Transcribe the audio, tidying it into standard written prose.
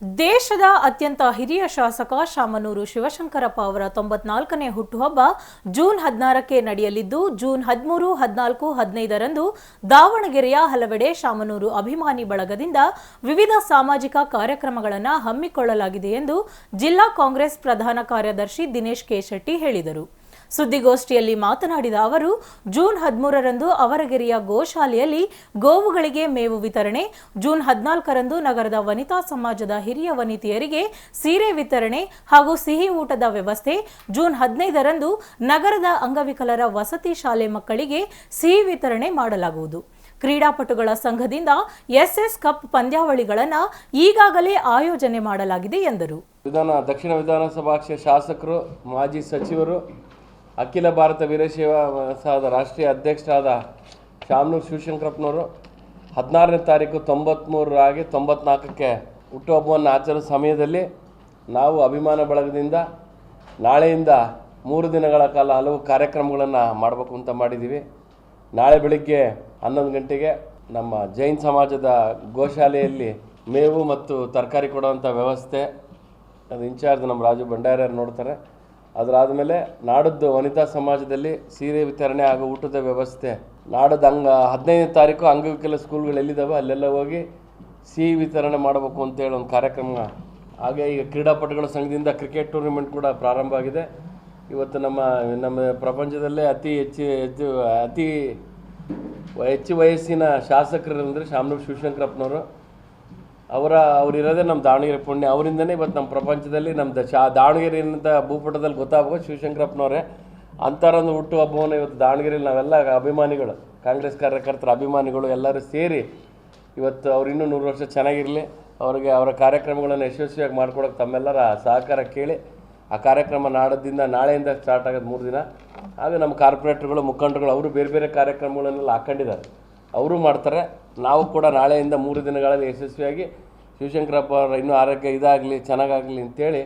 ದೇಶದ ಅತ್ಯಂತ ಹಿರಿಯ ಶಾಸಕ ಶಾಮನೂರು ಶಿವಶಂಕರಪ್ಪ ಅವರ 94ನೇ ಹುಟ್ಟುಹಬ್ಬ ಜೂನ್ 16ಕ್ಕೆ ನಡೆಯಲಿದ್ದು, ಜೂನ್ 13, 14, 15ರಂದು ದಾವಣಗೆರೆಯ ಹಲವೆಡೆ ಶಾಮನೂರು ಅಭಿಮಾನಿ ಬಳಗದಿಂದ ವಿವಿಧ ಸಾಮಾಜಿಕ ಕಾರ್ಯಕ್ರಮಗಳನ್ನು ಹಮ್ಮಿಕೊಳ್ಳಲಾಗಿದೆ ಎಂದು ಜಿಲ್ಲಾ ಕಾಂಗ್ರೆಸ್ ಪ್ರಧಾನ ಕಾರ್ಯದರ್ಶಿ ದಿನೇಶ್ ಕೆ ಶೆಟ್ಟಿ ಹೇಳಿದರು. ಸುದ್ದಿಗೋಷ್ಠಿಯಲ್ಲಿ ಮಾತನಾಡಿದ ಅವರು, ಜೂನ್ 13ರಂದು ಅವರಗೆರೆಯ ಗೋಶಾಲೆಯಲ್ಲಿ ಗೋವುಗಳಿಗೆ ಮೇವು ವಿತರಣೆ, ಜೂನ್ 14ರಂದು ನಗರದ ವನಿತಾ ಸಮಾಜದ ಹಿರಿಯ ವನಿತೆಯರಿಗೆ ಸೀರೆ ವಿತರಣೆ ಹಾಗೂ ಸಿಹಿ ಊಟದ ವ್ಯವಸ್ಥೆ, ಜೂನ್ 15ರಂದು ನಗರದ ಅಂಗವಿಕಲರ ವಸತಿ ಶಾಲೆ ಮಕ್ಕಳಿಗೆ ಸಿಹಿ ವಿತರಣೆ ಮಾಡಲಾಗುವುದು. ಕ್ರೀಡಾಪಟುಗಳ ಸಂಘದಿಂದ ಎಸ್ಎಸ್ ಕಪ್ ಪಂದ್ಯಾವಳಿಗಳನ್ನು ಈಗಾಗಲೇ ಆಯೋಜನೆ ಮಾಡಲಾಗಿದೆ ಎಂದರು. ದಕ್ಷಿಣ ವಿಧಾನಸಭಾ ಶಾಸಕರು, ಮಾಜಿ ಸಚಿವರು, ಅಖಿಲ ಭಾರತ ವೀರಶೈವ ಸಂಘದ ರಾಷ್ಟ್ರೀಯ ಅಧ್ಯಕ್ಷರಾದ ಶಾಮನೂರು ಶಿವಶಂಕರಪ್ಪನವರು 16ನೇ ತಾರೀಕು 93 94ಕ್ಕೆ ಹುಟ್ಟುಹಬ್ಬವನ್ನು ಆಚರಿಸುವ ಸಮಯದಲ್ಲಿ ನಾವು ಅಭಿಮಾನ ಬಳಗದಿಂದ ನಾಳೆಯಿಂದ 3 ದಿನಗಳ ಕಾಲ ಹಲವು ಕಾರ್ಯಕ್ರಮಗಳನ್ನು ಮಾಡಬೇಕು ಅಂತ ಮಾಡಿದ್ದೀವಿ. ನಾಳೆ ಬೆಳಿಗ್ಗೆ 11 ಗಂಟೆಗೆ ನಮ್ಮ ಜೈನ್ ಸಮಾಜದ ಗೋಶಾಲೆಯಲ್ಲಿ ಮೇವು ಮತ್ತು ತರಕಾರಿ ಕೊಡುವಂಥ ವ್ಯವಸ್ಥೆ, ಅದು ಇನ್ಚಾರ್ಜ್ ನಮ್ಮ ರಾಜು ಭಂಡಾರಿಯವರು ನೋಡ್ತಾರೆ. ಅದರಾದಮೇಲೆ ನಾಡದ್ದು ವನಿತಾ ಸಮಾಜದಲ್ಲಿ ಸೀರೆ ವಿತರಣೆ ಹಾಗೂ ಊಟದ ವ್ಯವಸ್ಥೆ, ನಾಡದ್ದು 15ನೇ ತಾರೀಕು ಅಂಗವಿಕಲ ಸ್ಕೂಲ್ಗಳು ಎಲ್ಲಿದ್ದಾವೆ ಅಲ್ಲೆಲ್ಲ ಹೋಗಿ ಸಿಹಿ ವಿತರಣೆ ಮಾಡಬೇಕು ಅಂತೇಳಿ ಒಂದು ಕಾರ್ಯಕ್ರಮ. ಹಾಗೆ ಈಗ ಕ್ರೀಡಾಪಟುಗಳ ಸಂಘದಿಂದ ಕ್ರಿಕೆಟ್ ಟೂರ್ನಿಮೆಂಟ್ ಕೂಡ ಪ್ರಾರಂಭ ಆಗಿದೆ. ಇವತ್ತು ನಮ್ಮ ಪ್ರಪಂಚದಲ್ಲೇ ಅತಿ ಹೆಚ್ಚು ವಯಸ್ಸಿನ ಶಾಸಕರು ಅಂದರೆ ಶಾಮನೂರು ಶಿವಶಂಕರಪ್ಪನವರು. ಅವರಿರೋದೇ ನಮ್ಮ ದಾವಣಗೆರೆ ಪುಣ್ಯ. ಅವರಿಂದನೇ ಇವತ್ತು ನಮ್ಮ ಪ್ರಪಂಚದಲ್ಲಿ ನಮ್ಮ ದಾವಣಗೆರೆಯಿಂದ ಭೂಪಟದಲ್ಲಿ ಗೊತ್ತಾಗಬೇಕು ಶಿವಶಂಕರಪ್ಪನವರೇ. ಅಂಥರೊಂದು ಹುಟ್ಟುಹಬ್ಬವನ್ನು ಇವತ್ತು ದಾವಣಗೆರೆಯಲ್ಲಿ ನಾವೆಲ್ಲ ಅಭಿಮಾನಿಗಳು, ಕಾಂಗ್ರೆಸ್ ಕಾರ್ಯಕರ್ತರ ಅಭಿಮಾನಿಗಳು ಎಲ್ಲರೂ ಸೇರಿ ಇವತ್ತು ಅವ್ರು ಇನ್ನೂ 100 ವರ್ಷ ಚೆನ್ನಾಗಿರಲಿ, ಅವರಿಗೆ ಅವರ ಕಾರ್ಯಕ್ರಮಗಳನ್ನು ಯಶಸ್ವಿಯಾಗಿ ಮಾಡ್ಕೊಡೋಕ್ಕೆ ತಮ್ಮೆಲ್ಲರ ಸಹಕಾರ ಕೇಳಿ ಆ ಕಾರ್ಯಕ್ರಮ ನಾಳೆಯಿಂದ ಸ್ಟಾರ್ಟ್ ಆಗೋದು 3 ದಿನ. ಹಾಗೆ ನಮ್ಮ ಕಾರ್ಪೊರೇಟರ್ಗಳು, ಮುಖಂಡರುಗಳು ಅವರು ಬೇರೆ ಬೇರೆ ಕಾರ್ಯಕ್ರಮಗಳನ್ನೆಲ್ಲ ಹಾಕ್ಕೊಂಡಿದ್ದಾರೆ, ಅವರು ಮಾಡ್ತಾರೆ. ನಾವು ಕೂಡ ನಾಳೆಯಿಂದ 3 ದಿನಗಳಲ್ಲಿ ಯಶಸ್ವಿಯಾಗಿ ಶಿವಶಂಕರಪ್ಪ ಅವರ ಇನ್ನೂ ಆರೋಗ್ಯ ಇದಾಗಲಿ, ಚೆನ್ನಾಗಾಗಲಿ ಅಂತೇಳಿ